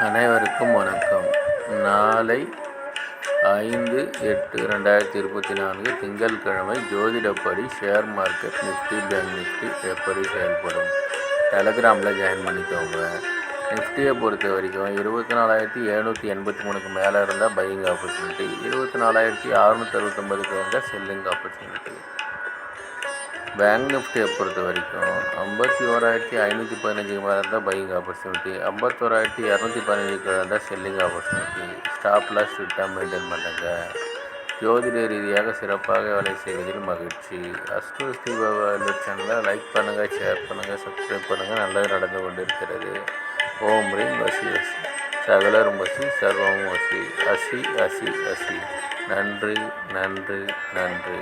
அனைவருக்கும் வணக்கம். நாளை 5/8/2024 திங்கட்கிழமை ஜோதிடப்படி share market Nifty bank Nifty எப்படி செயல்படும். டெலகிராமில் ஜாயின் பண்ணிக்கோங்க. நிஃப்டியை பொறுத்த வரைக்கும் 24,783க்கு மேலே இருந்தால் பையிங் ஆப்பர்ச்சுனிட்டி, 24,669க்கு இருந்தால் செல்லிங் ஆப்பர்ச்சுனிட்டி. பேங்க் நிஃப்டியை பொறுத்த வரைக்கும் 51,515க்கு மேலே இருந்தால் பையிங் ஆப்பர்ச்சுனிட்டி, 51,215க்கு இருந்தால் செல்லிங் ஆப்பர்ச்சுனிட்டி. ஸ்டாப் லாஸ் ஸ்ட்ரிக்டாக மெயின்டைன் பண்ணுங்கள். ஜோதிட ரீதியாக சிறப்பாக வேலை செய்வதில் மகிழ்ச்சி. அஸ்ட்ரோ ஸ்ரீபாபா சேனலை லைக் பண்ணுங்கள், ஷேர் பண்ணுங்கள், சப்ஸ்கிரைப் பண்ணுங்கள். நல்லது நடந்து கொண்டிருக்கிறது. ஓம் ரீம் வசி வசி, சகலரும் வசி, சர்வமும் வசி, அசி அசி அசி. நன்றி நன்றி நன்றி.